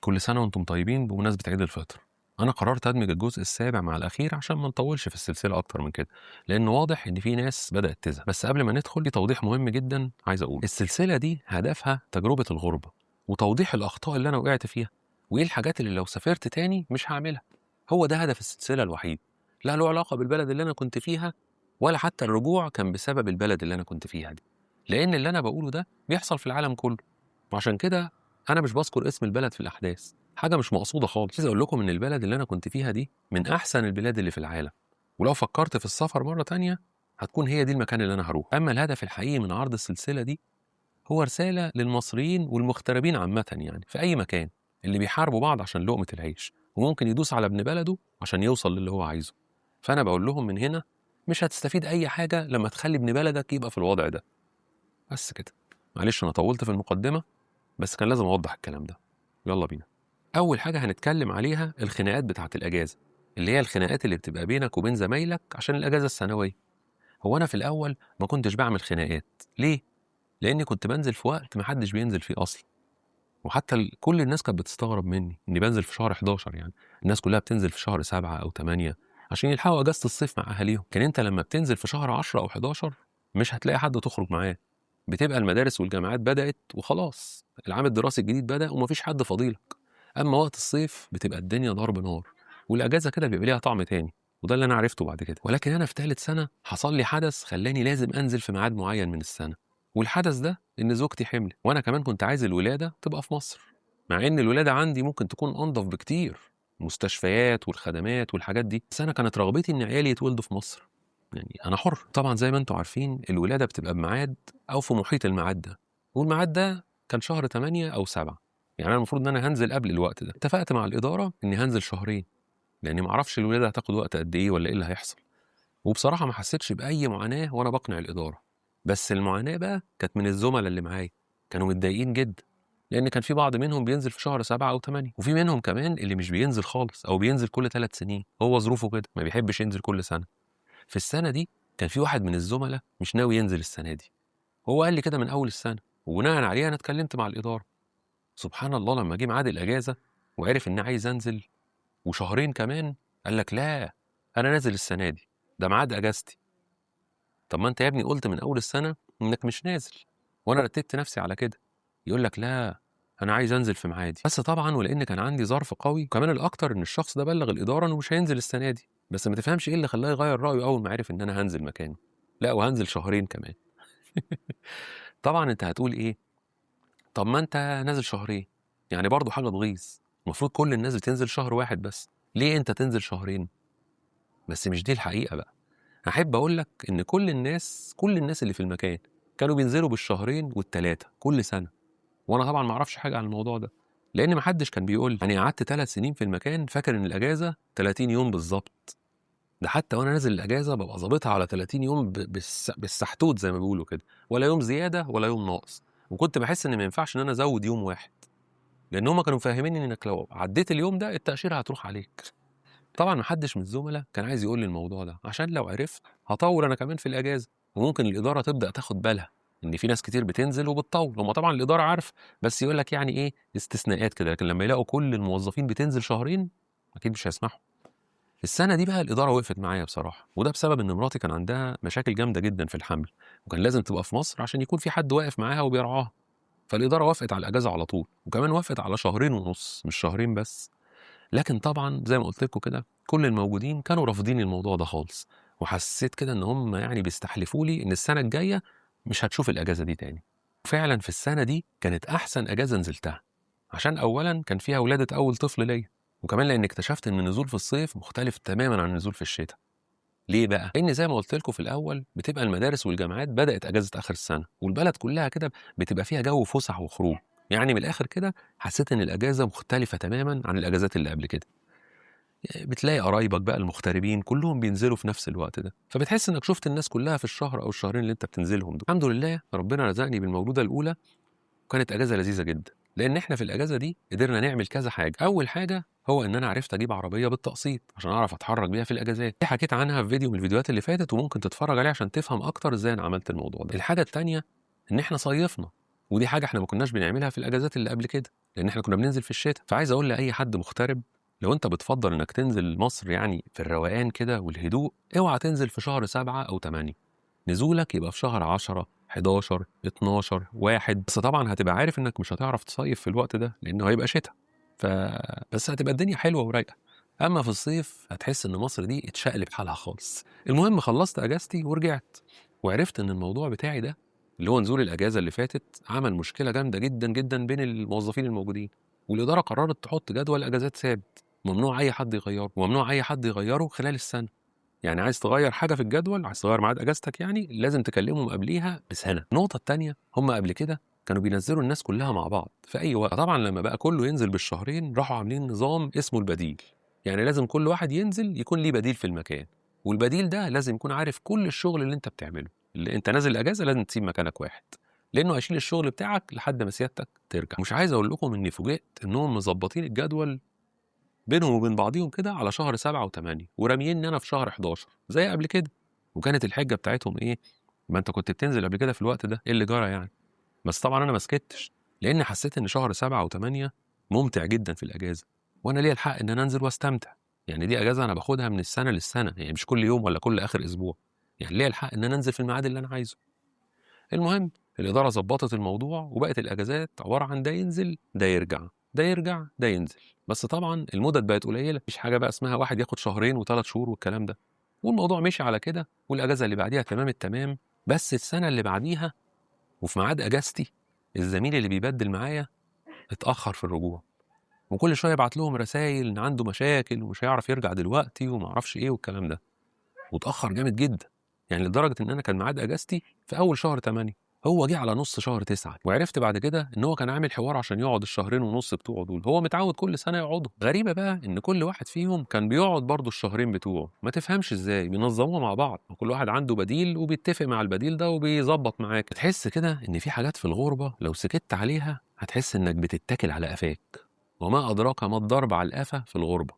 كل سنة وانتم طيبين بمناسبة عيد الفطر. أنا قررت أدمج الجزء السابع مع الأخير عشان ما نطولش في السلسلة أكتر من كده، لأن واضح إن في ناس بدأت تزهق. بس قبل ما ندخل في توضيح مهم جدا عايز أقول السلسلة دي هدفها تجربة الغربة وتوضيح الأخطاء اللي أنا وقعت فيها وإيه الحاجات اللي لو سافرت تاني مش هعملها. هو ده هدف السلسلة الوحيد، لا له علاقة بالبلد اللي أنا كنت فيها ولا حتى الرجوع كان بسبب البلد اللي أنا كنت فيها دي، لأن اللي أنا بقوله ده بيحصل في العالم كله. وعشان كده أنا مش بذكر اسم البلد في الأحداث، حاجة مش مقصودة خالص. عايز أقول لكم إن البلد اللي أنا كنت فيها دي من أحسن البلاد اللي في العالم، ولو فكرت في السفر مرة تانية هتكون هي دي المكان اللي أنا هروح. أما الهدف الحقيقي من عرض السلسلة دي هو رسالة للمصريين والمغتربين عامة، يعني في أي مكان، اللي بيحاربوا بعض عشان لقمة العيش وممكن يدوس على ابن بلده عشان يوصل للي هو عايزه. فأنا بقول لهم من هنا مش هتستفيد أي حاجة لما تخلي ابن بلدك يبقى في الوضع ده. بس كده، معلش أنا طولت في المقدمة بس كان لازم أوضح الكلام ده. يلا بينا. أول حاجة هنتكلم عليها الخناقات بتاعة الأجازة، اللي هي الخناقات اللي بتبقى بينك وبين زمايلك عشان الأجازة السنوية. هو أنا في الأول ما كنتش بعمل خناقات، ليه؟ لأني كنت بنزل في وقت محدش بينزل فيه أصلا، وحتى كل الناس كانت بتستغرب مني إني بنزل في شهر 11. يعني الناس كلها بتنزل في شهر 7 أو 8 عشان يلحقوا أجازة الصيف مع أهاليهم. كان أنت لما بتنزل في شهر 10 أو 11 مش هتلاقي حد تخرج معاه، بتبقى المدارس والجامعات بدأت وخلاص، العام الدراسي الجديد بدأ ومفيش حد فاضيلك. أما وقت الصيف بتبقى الدنيا ضرب نار، والأجازة كده بيبقى ليها طعم تاني، وده اللي أنا عرفته بعد كده. ولكن أنا في ثالث سنة حصل لي حدث خلاني لازم أنزل في ميعاد معين من السنة، والحدث ده إن زوجتي حملت، وأنا كمان كنت عايز الولادة تبقى في مصر، مع إن الولادة عندي ممكن تكون أنظف بكتير، المستشفيات والخدمات والحاجات دي، بس أنا كانت رغبتي إن عيالي يتولدوا في مصر. يعني أنا حر طبعا، زي ما أنتم عارفين الولادة بتبقى بميعاد أو في محيط الميعاد ده، والميعاد ده كان شهر 8 أو 7. يعني أنا المفروض إن أنا هنزل قبل الوقت ده. اتفقت مع الإدارة إني هنزل شهرين، لأني معرفش الولادة هتاخد وقت قد إيه ولا إيه اللي هيحصل. وبصراحة ما حسيتش بأي معاناة وأنا بقنع الإدارة، بس المعاناة بقى كانت من الزملاء اللي معايا، كانوا متضايقين جدا، لأن كان في بعض منهم بينزل في شهر 7 أو 8، وفي منهم كمان اللي مش بينزل خالص أو بينزل كل 3 سنين، هو ظروفه كده ما بيحبش ينزل كل سنة. في السنة دي كان في واحد من الزملاء مش ناوي ينزل السنة دي، هو قال لي كده من أول السنة، وبناء عليه أنا اتكلمت مع الإدارة. سبحان الله، لما جه ميعاد الأجازة وعرف إني عايز أنزل وشهرين كمان، قال لك لا، أنا نازل السنة دي، ده ميعاد أجازتي. طب ما أنت يا ابني قلت من أول السنة إنك مش نازل، وأنا رتبت نفسي على كده. يقول لك لا، أنا عايز أنزل في ميعادي. بس طبعا ولأن كان عندي ظرف قوي، وكمان الأكتر إن الشخص ده بلغ الإدارة إنه مش هينزل السنة دي، بس ما تفهمش إيه اللي خلاه يغير رأيه أول ما عرف إن أنا هنزل مكانه، لا وهنزل شهرين كمان. طبعا أنت هتقول إيه؟ طب ما أنت نازل شهرين، يعني برضه حاجة تغيظ، المفروض كل الناس بتنزل شهر واحد بس، ليه أنت تنزل شهرين؟ بس مش دي الحقيقة بقى. أحب أقول لك إن كل الناس اللي في المكان كانوا بينزلوا بالشهرين والتلاتة كل سنة، وأنا طبعا ما أعرفش حاجة عن الموضوع ده، لأن ما حدش كان بيقول لي. يعني قعدت 3 سنين في المكان فاكر إن الأجازة 30 يوم بالظبط، ده حتى وأنا نازل الأجازة ببقى ظابطها على 30 يوم بالسحتوت زي ما بيقولوا كده، ولا يوم زيادة ولا يوم ناقص، وكنت بحس إن ما ينفعش إن أنا أزود يوم واحد، لأن هما كانوا فاهمين إنك لو عديت اليوم ده التأشيرة هتروح عليك. طبعا ما حدش من الزملاء كان عايز يقول لي الموضوع ده، عشان لو عرفت هطول انا كمان في الاجازه، وممكن الاداره تبدا تاخد بالها ان في ناس كتير بتنزل وبتطول. هم طبعا الاداره عارف، بس يقول لك يعني ايه استثناءات كده، لكن لما يلاقوا كل الموظفين بتنزل شهرين اكيد مش هيسمحوا. السنه دي بقى الاداره وقفت معايا بصراحه، وده بسبب ان مراتي كان عندها مشاكل جامده جدا في الحمل، وكان لازم تبقى في مصر عشان يكون في حد واقف معاها وبيرعاها. فالاداره وافقت على الاجازه على طول، وكمان وافقت على شهرين ونص مش شهرين بس. لكن طبعا زي ما قلت لكم كده كل الموجودين كانوا رافضين الموضوع ده خالص، وحسيت كده ان هم يعني بيستحلفوا لي ان السنه الجايه مش هتشوف الاجازه دي تاني. وفعلا في السنه دي كانت احسن اجازه نزلتها، عشان اولا كان فيها ولاده اول طفل ليا، وكمان لان اكتشفت ان النزول في الصيف مختلف تماما عن النزول في الشتاء. ليه بقى؟ لان زي ما قلت لكم في الاول بتبقى المدارس والجامعات بدات اجازه اخر السنه، والبلد كلها كده بتبقى فيها جو فسح وخروج. يعني من الاخر كده حسيت ان الاجازه مختلفه تماما عن الاجازات اللي قبل كده. بتلاقي قرايبك بقى المغتربين كلهم بينزلوا في نفس الوقت ده، فبتحس انك شفت الناس كلها في الشهر او الشهرين اللي انت بتنزلهم دول. الحمد لله ربنا رزقني بالمولوده الاولى، وكانت اجازه لذيذه جدا، لان احنا في الاجازه دي قدرنا نعمل كذا حاجه. اول حاجه هو ان انا عرفت اجيب عربيه بالتقسيط عشان اعرف اتحرك بيها في الاجازات، دي حكيت عنها في فيديو من الفيديوهات اللي فاتت، وممكن تتفرج عليه عشان تفهم اكتر ازاي انا عملت الموضوع ده. الحاجه الثانيه ان احنا صيفنا، ودي حاجه احنا ما كناش بنعملها في الاجازات اللي قبل كده، لان احنا كنا بننزل في الشتاء. فعايز اقول لاي حد مغترب، لو انت بتفضل انك تنزل مصر يعني في الروقان كده والهدوء، اوعى تنزل في شهر 7 أو 8. نزولك يبقى في شهر 10 11 12 1. بس طبعا هتبقى عارف انك مش هتعرف تصيف في الوقت ده لانه هيبقى شتاء، بس هتبقى الدنيا حلوه ورايقه. اما في الصيف هتحس ان مصر دي اتشقلب حالها خالص. المهم خلصت اجازتي ورجعت، وعرفت ان الموضوع بتاعي ده اللي هو نزول الاجازه اللي فاتت عمل مشكله جامده جدا جدا بين الموظفين الموجودين. والاداره قررت تحط جدول اجازات ثابت ممنوع اي حد يغيره، وممنوع اي حد يغيره خلال السنه. يعني عايز تغير حاجه في الجدول، عايز تغير ميعاد اجازتك، يعني لازم تكلمهم قبليها بسنه. النقطه الثانيه، هم قبل كده كانوا بينزلوا الناس كلها مع بعض في اي وقت. طبعا لما بقى كله ينزل بالشهرين راحوا عاملين نظام اسمه البديل. يعني لازم كل واحد ينزل يكون ليه بديل في المكان، والبديل ده لازم يكون عارف كل الشغل اللي انت بتعمله. اللي انت نازل الاجازه لازم تسيب مكانك واحد، لانه هيشيل الشغل بتاعك لحد ما سيادتك ترجع. مش عايز اقول لكم اني فوجئت انهم مظبطين الجدول بينهم وبين بعضيهم كده على شهر 7 و8، وراميني انا في شهر 11 زي قبل كده. وكانت الحجه بتاعتهم ايه؟ ما انت كنت بتنزل قبل كده في الوقت ده، ايه اللي جرى يعني؟ بس طبعا انا ما سكتش، لان حسيت ان شهر 7 و8 ممتع جدا في الاجازه، وانا ليا الحق ان انا انزل واستمتع. يعني دي اجازه انا باخدها من السنه للسنه، يعني مش كل يوم ولا كل اخر اسبوع. يعني ليا الحق ان انا انزل في الميعاد اللي انا عايزه. المهم الإدارة ظبطت الموضوع، وبقت الأجازات عبارة عن ده ينزل ده يرجع، ده يرجع ده ينزل. بس طبعا المدد بقت قليلة، مفيش حاجة بقى اسمها واحد ياخد شهرين و3 شهور والكلام ده. والموضوع مشي على كده، والأجازة اللي بعديها تمام التمام. بس السنة اللي بعديها وفي ميعاد أجازتي، الزميل اللي بيبدل معايا اتأخر في الرجوع، وكل شوية يبعت لهم رسائل إن عنده مشاكل ومش هيعرف يرجع دلوقتي ومعرفش إيه والكلام ده. واتأخر جامد جدا، يعني لدرجة إن أنا كان ميعاد أجازتي في أول شهر 8، هو جه على نص شهر 9. وعرفت بعد كده إن هو كان عامل حوار عشان يقعد الشهرين ونص بتوعه دول، هو متعود كل سنة يقعدوا. غريبة بقى إن كل واحد فيهم كان بيقعد برضه الشهرين بتوعه، ما تفهمش إزاي بينظموها مع بعض، وكل واحد عنده بديل وبيتفق مع البديل ده وبيظبط معاك. تحس كده إن في حاجات في الغربة لو سكت عليها هتحس إنك بتتكل على قفاك، وما أدراك ما الضرب على القفا في الغربة.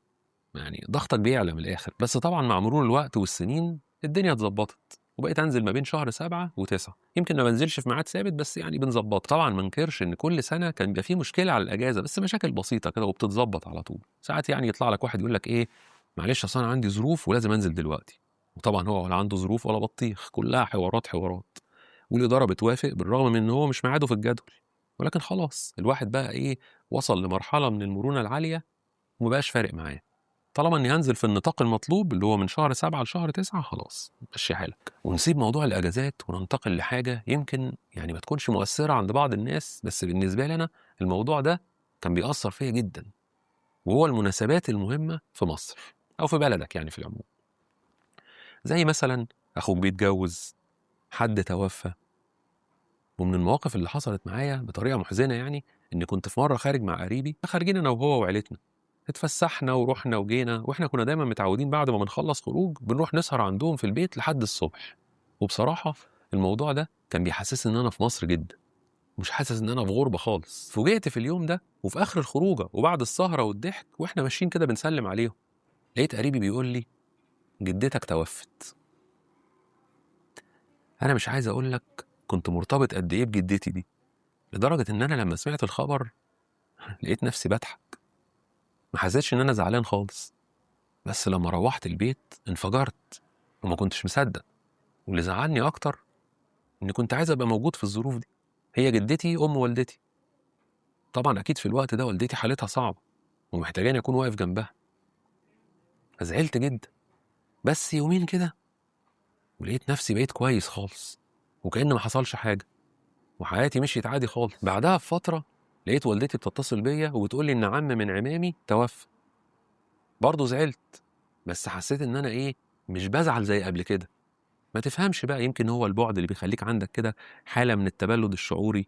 يعني ضغطك بيعلى من الآخر. بس طبعا مع مرور الوقت والسنين الدنيا اتظبطت، وبقيت انزل ما بين شهر 7 و9. يمكن ما بنزلش في ميعاد ثابت بس يعني بنظبط. طبعا ما انكرش ان كل سنه كان بيبقى فيه مشكله على الاجازه، بس مشاكل بسيطه كده وبتتظبط على طول. ساعات يعني يطلع لك واحد يقول لك ايه، معلش اصل انا عندي ظروف ولازم انزل دلوقتي. وطبعا هو ولا عنده ظروف ولا بطيخ، كلها حوارات حوارات. والاداره بتوافق بالرغم من ان هو مش ميعاده في الجدول. ولكن خلاص الواحد بقى ايه، وصل لمرحله من المرونه العاليه ومبقاش فارق معاه. طالما اني هنزل في النطاق المطلوب اللي هو من شهر 7 لشهر 9، خلاص مشي حالك. ونسيب موضوع الاجازات وننتقل لحاجه يمكن يعني ما تكونش مؤثره عند بعض الناس، بس بالنسبه لي انا الموضوع ده كان بيأثر فيا جدا، وهو المناسبات المهمه في مصر او في بلدك يعني في العموم. زي مثلا اخوك بيتجوز، حد توفى. ومن المواقف اللي حصلت معايا بطريقه محزنه يعني، اني كنت في مره خارج مع قريبي، خارجين انا وهو وعيلتنا، اتفسحنا ورحنا وجينا، واحنا كنا دايما متعودين بعد ما بنخلص خروج بنروح نسهر عندهم في البيت لحد الصبح. وبصراحة الموضوع ده كان بيحسسني ان انا في مصر جدا، مش حاسس ان انا في غربة خالص. فوجئت في اليوم ده وفي اخر الخروجة وبعد السهرة والضحك واحنا ماشيين كده بنسلم عليهم، لقيت قريبي بيقول لي جدتك توفت. انا مش عايز اقول لك كنت مرتبط قد ايه بجدتي دي، لدرجة ان انا لما سمعت الخبر لقيت نفسي بضحك، ما حسيتش ان انا زعلان خالص. بس لما روحت البيت انفجرت وما كنتش مصدق. واللي زعلني اكتر اني كنت عايز ابقى موجود في الظروف دي. هي جدتي ام والدتي، طبعا اكيد في الوقت ده والدتي حالتها صعبه ومحتاجاني اكون واقف جنبها. فزعلت جدا، بس يومين كده ولقيت نفسي بقيت كويس خالص، وكأن ما حصلش حاجه، وحياتي مشيت عادي خالص. بعدها بفتره لقيت والدتي بتتصل بيا وبتقول لي ان عم من عمامي توفى. برضه زعلت، بس حسيت ان انا ايه، مش بزعل زي قبل كده. ما تفهمش بقى، يمكن هو البعد اللي بيخليك عندك كده حالة من التبلد الشعوري.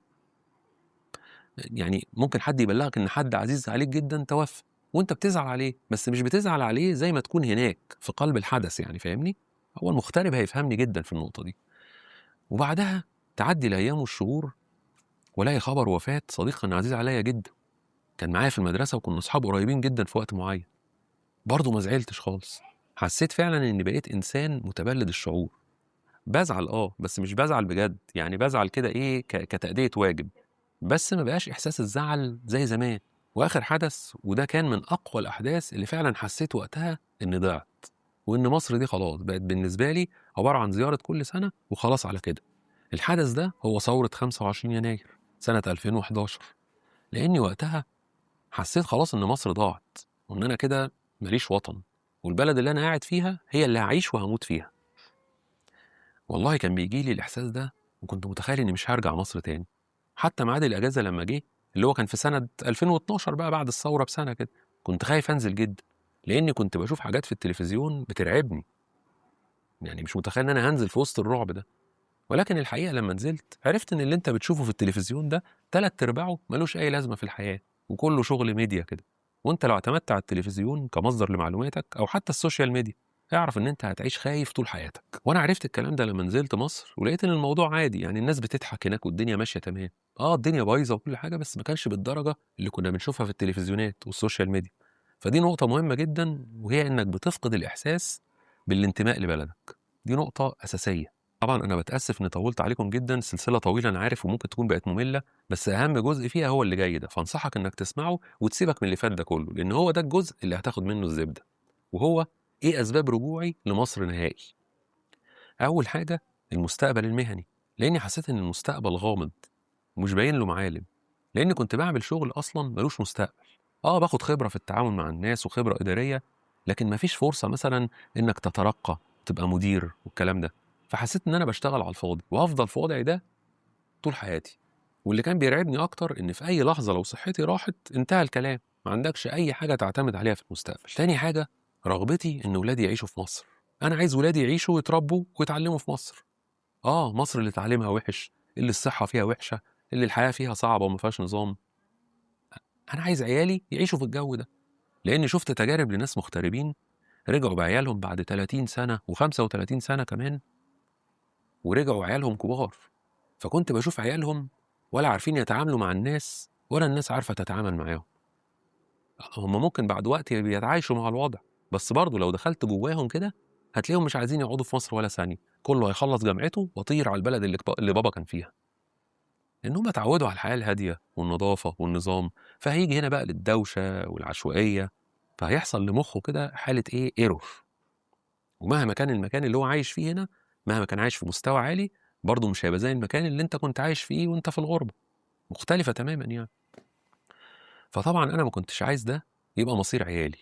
يعني ممكن حد يبلغك ان حد عزيز عليك جدا توفى وانت بتزعل عليه، بس مش بتزعل عليه زي ما تكون هناك في قلب الحدث، يعني فاهمني؟ هو المغترب هيفهمني جدا في النقطة دي. وبعدها تعدي الايام والشهور والاقي خبر وفاة صديق كان عزيز عليا جدا، كان معايا في المدرسة وكنا اصحاب قريبين جدا في وقت معين. برضه ما زعلتش خالص، حسيت فعلا اني بقيت انسان متبلد الشعور. بزعل بس مش بزعل بجد، يعني بزعل كده ايه كتأدية واجب، بس ما بقاش احساس الزعل زي زمان. واخر حدث وده كان من اقوى الاحداث اللي فعلا حسيت وقتها اني ضعت، وان مصر دي خلاص بقت بالنسبه لي عباره عن زياره كل سنه وخلاص على كده. الحدث ده هو ثوره 25 يناير سنه 2011، لاني وقتها حسيت خلاص ان مصر ضاعت، وان انا كده ماليش وطن، والبلد اللي انا قاعد فيها هي اللي هعيش وهموت فيها. والله كان بيجي لي الاحساس ده، وكنت متخيل اني مش هرجع مصر تاني. حتى ميعاد الاجازه لما جه اللي هو كان في سنه 2012 بقى بعد الثوره بسنه كده، كنت خايف انزل جدا، لاني كنت بشوف حاجات في التلفزيون بترعبني. يعني مش متخيل ان انا هنزل في وسط الرعب ده. ولكن الحقيقه لما نزلت عرفت ان اللي انت بتشوفه في التلفزيون ده 3/4 ملوش اي لازمه في الحياه، وكله شغل ميديا كده. وانت لو اعتمدت على التلفزيون كمصدر لمعلوماتك او حتى السوشيال ميديا، اعرف ان انت هتعيش خايف طول حياتك. وانا عرفت الكلام ده لما نزلت مصر، ولقيت ان الموضوع عادي، يعني الناس بتضحك هناك والدنيا ماشيه تمام. الدنيا بايظه وكل حاجه، بس ما كانش بالدرجه اللي كنا بنشوفها في التلفزيونات والسوشيال ميديا. فدي نقطه مهمه جدا، وهي انك بتفقد الاحساس بالانتماء لبلدك. دي نقطه اساسيه. طبعا انا بتاسف اني طولت عليكم جدا، سلسله طويله انا عارف وممكن تكون بقت ممله، بس اهم جزء فيها هو اللي جاي ده، فانصحك انك تسمعه وتسيبك من اللي فات ده كله، لان هو ده الجزء اللي هتاخد منه الزبده. وهو ايه اسباب رجوعي لمصر نهائي؟ اول حاجه المستقبل المهني، لاني حسيت ان المستقبل غامض ومش باين له معالم، لاني كنت بعمل شغل اصلا ملوش مستقبل. باخد خبره في التعامل مع الناس وخبره اداريه، لكن مفيش فرصه مثلا انك تترقى تبقى مدير والكلام ده. فحسيت ان انا بشتغل على الفاضي وهفضل في وضعي ده طول حياتي. واللي كان بيرعبني اكتر ان في اي لحظه لو صحتي راحت انتهى الكلام، ما عندكش اي حاجه تعتمد عليها في المستقبل. تاني حاجه رغبتي ان ولادي يعيشوا في مصر. انا عايز ولادي يعيشوا ويتربوا ويتعلموا في مصر. مصر اللي تعليمها وحش، اللي الصحه فيها وحشه، اللي الحياه فيها صعبه وما فيهاش نظام. انا عايز عيالي يعيشوا في الجو ده، لاني شفت تجارب لناس مغتربين رجعوا بعيالهم بعد 30 سنه و35 سنه كمان، ورجعوا عيالهم كبار. فكنت بشوف عيالهم ولا عارفين يتعاملوا مع الناس ولا الناس عارفة تتعامل معاهم. هم ممكن بعد وقت بيتعايشوا مع الوضع، بس برضه لو دخلت جواهم كده هتلاقيهم مش عايزين يقعدوا في مصر ولا ثانية. كله هيخلص جامعته وطير على البلد اللي بابا كان فيها، لأنهم اتعودوا على الحياة الهادية والنظافة والنظام. فهيجي هنا بقى للدوشة والعشوائية، فهيحصل لمخه كده حالة ايرور. ومهما كان المكان اللي هو عايش فيه هنا، مهما كان عايش في مستوى عالي، برضه مش هيبقى زي المكان اللي انت كنت عايش فيه وانت في الغربة، مختلفة تماما يعني. فطبعا انا ما كنتش عايز ده يبقى مصير عيالي،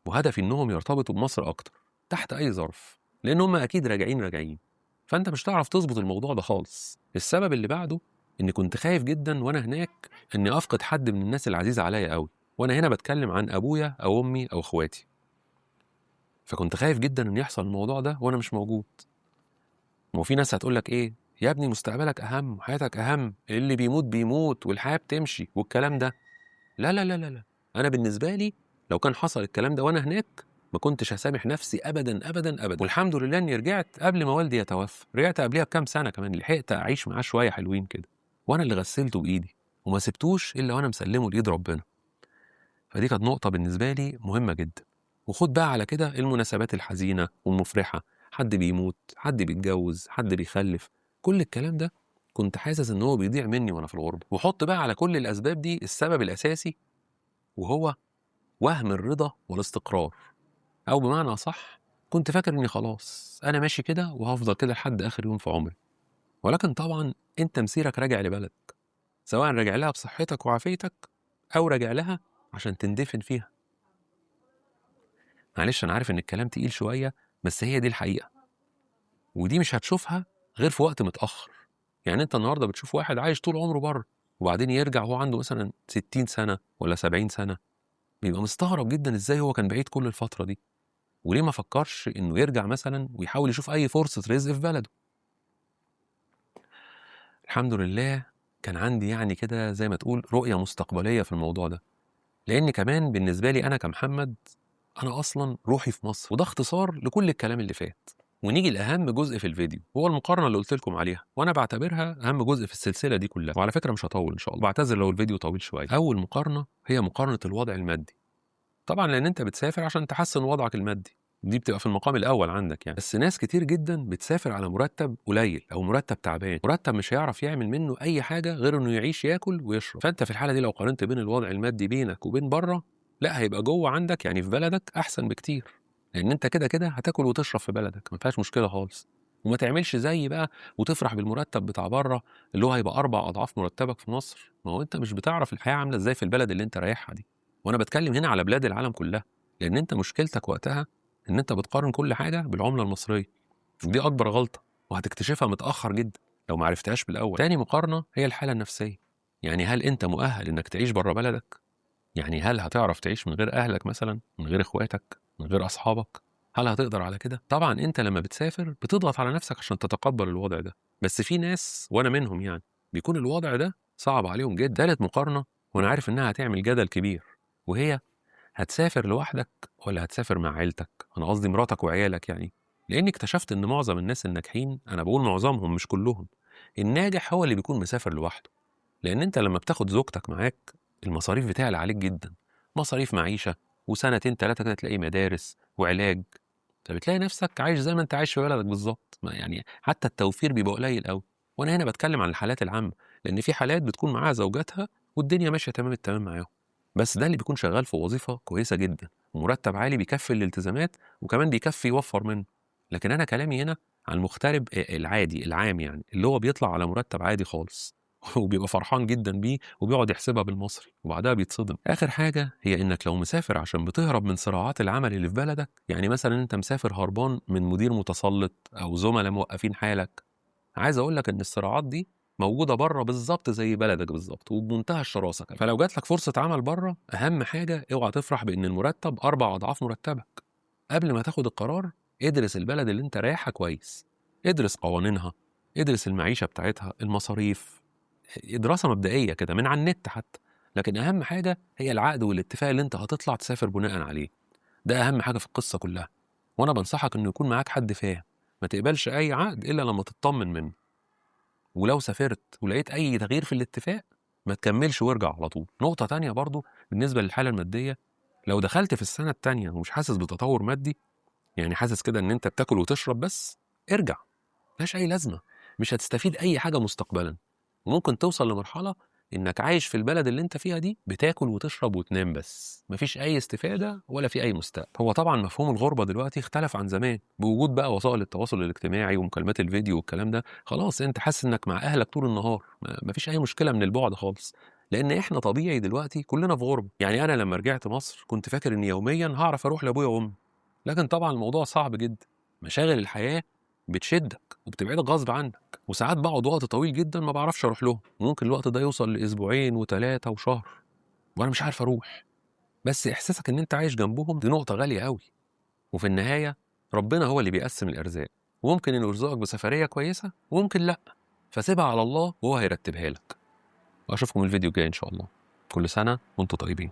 وهدفي انهم يرتبطوا بمصر اكتر تحت اي ظرف، لان هم اكيد راجعين. فانت مش هتعرف تظبط الموضوع ده خالص. السبب اللي بعده اني كنت خايف جدا وانا هناك اني افقد حد من الناس العزيزة عليا قوي، وانا هنا بتكلم عن ابويا او امي او اخواتي. فكنت خايف جدا ان يحصل الموضوع ده وانا مش موجود. وفي ناس هتقول لك ايه يا ابني، مستقبلك اهم وحياتك اهم، اللي بيموت بيموت والحياه بتمشي والكلام ده. لا لا لا لا لا، انا بالنسبه لي لو كان حصل الكلام ده وانا هناك ما كنتش هسامح نفسي ابدا ابدا ابدا. والحمد لله اني رجعت قبل ما والدي يتوفى، رجعت قبلها بكام سنه كمان، لحقت اعيش معاه شويه حلوين كده، وانا اللي غسلته بايدي وما سبتوش الا وانا مسلمه لايد ربنا. فدي كانت نقطه بالنسبه لي مهمه جدا. وخد بقى على كده المناسبات الحزينه والمفرحه، حد بيموت، حد بيتجوز، حد بيخلف، كل الكلام ده كنت حاسس ان هو بيضيع مني وانا في الغربه. وحط بقى على كل الاسباب دي السبب الاساسي، وهو وهم الرضا والاستقرار. او بمعنى اصح كنت فاكر اني خلاص انا ماشي كده وهفضل كده لحد اخر يوم في عمري. ولكن طبعا انت مسيرك راجع لبلدك، سواء راجع لها بصحتك وعافيتك او راجع لها عشان تندفن فيها. معلش انا عارف ان الكلام تقيل شويه، بس هي دي الحقيقه، ودي مش هتشوفها غير في وقت متاخر. يعني انت النهارده بتشوف واحد عايش طول عمره بره، وبعدين يرجع وهو عنده مثلا 60 سنه ولا 70 سنه، بيبقى مستغرب جدا ازاي هو كان بعيد كل الفتره دي، وليه ما فكرش انه يرجع مثلا ويحاول يشوف اي فرصه رزق في بلده. الحمد لله كان عندي يعني كده زي ما تقول رؤيه مستقبليه في الموضوع ده، لان كمان بالنسبه لي انا كمحمد، انا اصلا روحي في مصر، وده اختصار لكل الكلام اللي فات. ونيجي لاهم جزء في الفيديو، هو المقارنه اللي قلت لكم عليها، وانا بعتبرها اهم جزء في السلسله دي كلها. وعلى فكره مش هطول ان شاء الله، بعتذر لو الفيديو طويل شويه. اول مقارنه هي مقارنه الوضع المادي. طبعا لان انت بتسافر عشان تحسن وضعك المادي، دي بتبقى في المقام الأول عندك يعني. بس ناس كتير جدا بتسافر على مرتب قليل أو مرتب تعبان، مرتب مش هيعرف يعمل منه أي حاجة غير إنه يعيش ياكل ويشرب. فأنت في الحالة دي لو قارنت بين الوضع المادي بينك وبين بره، لا هيبقى جوه عندك يعني في بلدك أحسن بكتير، لأن أنت كده كده هتاكل وتشرب في بلدك، ما فيهاش مشكلة خالص. وما تعملش زي بقى وتفرح بالمرتب بتاع بره اللي هو هيبقى 4 أضعاف مرتبك في مصر. ما هو أنت مش بتعرف الحياة عاملة إزاي في البلد اللي أنت رايحها دي. وأنا بتكلم هنا على بلاد العالم كلها، لأن أنت مشكلتك وقتها إن أنت بتقارن كل حاجة بالعملة المصرية، ودي أكبر غلطة وهتكتشفها متأخر جدا لو ما عرفتهاش بالأول. تاني مقارنة هي الحالة النفسية، يعني هل أنت مؤهل إنك تعيش بره بلدك؟ يعني هل هتعرف تعيش من غير أهلك مثلا، من غير إخواتك، من غير أصحابك؟ هل هتقدر على كده؟ طبعا أنت لما بتسافر بتضغط على نفسك عشان تتقبل الوضع ده، بس في ناس وأنا منهم يعني بيكون الوضع ده صعب عليهم جدا. تالت مقارنة وأنا عارف إنها هتعمل جدل كبير، وهي هتسافر لوحدك ولا هتسافر مع عيلتك؟ أنا قصدي مراتك وعيالك يعني. لأني اكتشفت إن معظم الناس الناجحين، أنا بقول معظمهم مش كلهم، الناجح هو اللي بيكون مسافر لوحده. لأن أنت لما بتاخد زوجتك معاك المصاريف بتعلى عليك جدا، مصاريف معيشة، وسنتين 3 كده تلاقي مدارس وعلاج، فبتلاقي نفسك عايش زي ما أنت عايش في بلدك بالظبط. يعني حتى التوفير بيبقى قليل أوي. وأنا هنا بتكلم عن الحالات العامة، لأن في حالات بتكون معاها زوجاتها والدنيا ماشية تمام التمام معاهم، بس ده اللي بيكون شغال في وظيفة كويسة جدا ومرتب عالي بيكفي الالتزامات وكمان بيكفي يوفر منه. لكن أنا كلامي هنا عن المغترب العادي العام، يعني اللي هو بيطلع على مرتب عادي خالص وبيبقى فرحان جدا بيه وبيقعد يحسبها بالمصري وبعدها بيتصدم. اخر حاجه هي انك لو مسافر عشان بتهرب من صراعات العمل اللي في بلدك، يعني مثلا انت مسافر هربان من مدير متسلط او زملاء موقفين حالك، عايز اقول لك ان الصراعات دي موجوده بره بالظبط زي بلدك بالظبط وبمنتهى الشراسه كمان. فلو جات لك فرصه عمل بره، اهم حاجه اوعى تفرح بان المرتب 4 اضعاف مرتبك. قبل ما تاخد القرار ادرس البلد اللي انت رايحها كويس، ادرس قوانينها، ادرس المعيشه بتاعتها، المصاريف، دراسة مبدئية كده من على النت حتى. لكن أهم حاجة هي العقد والاتفاق اللي أنت هتطلع تسافر بناء عليه، ده أهم حاجة في القصة كلها. وأنا بنصحك إنه يكون معاك حد فاهم، ما تقبلش أي عقد إلا لما تطمن منه. ولو سافرت ولقيت أي تغيير في الاتفاق ما تكملش وارجع على طول. نقطة تانية برضو بالنسبة للحالة المادية، لو دخلت في السنة التانية ومش حاسس بتطور مادي، يعني حاسس كده إن أنت بتاكل وتشرب بس، ارجع، ملهاش أي لازمة، مش هتستفيد أي حاجة مستقبلا. وممكن توصل لمرحلة إنك عايش في البلد اللي أنت فيها دي بتاكل وتشرب وتنام بس، مفيش أي استفادة ولا في أي مستقبل. هو طبعا مفهوم الغربة دلوقتي اختلف عن زمان، بوجود بقى وسائل التواصل الاجتماعي ومكالمات الفيديو والكلام ده، خلاص أنت حاسس إنك مع أهلك طول النهار، مفيش أي مشكلة من البعد خالص. لأن إحنا طبيعي دلوقتي كلنا في غربة. يعني أنا لما رجعت مصر كنت فاكر إني يوميا هعرف أروح لأبويا وأمي، لكن طبعا الموضوع صعب جدا. مشاغل الحياة بتشدك وبتبعدك غصب عنك، وساعات بقعد وقت طويل جدا ما بعرفش اروح لهم، ممكن الوقت ده يوصل لاسبوعين وثلاثه وشهر وانا مش عارف اروح. بس احساسك ان انت عايش جنبهم دي نقطه غاليه قوي. وفي النهايه ربنا هو اللي بيقسم الارزاق، وممكن انه يرزقك بسفريه كويسه وممكن لا، فسيبها على الله وهو هيرتبها لك. واشوفكم الفيديو الجاي ان شاء الله. كل سنه وانتم طيبين.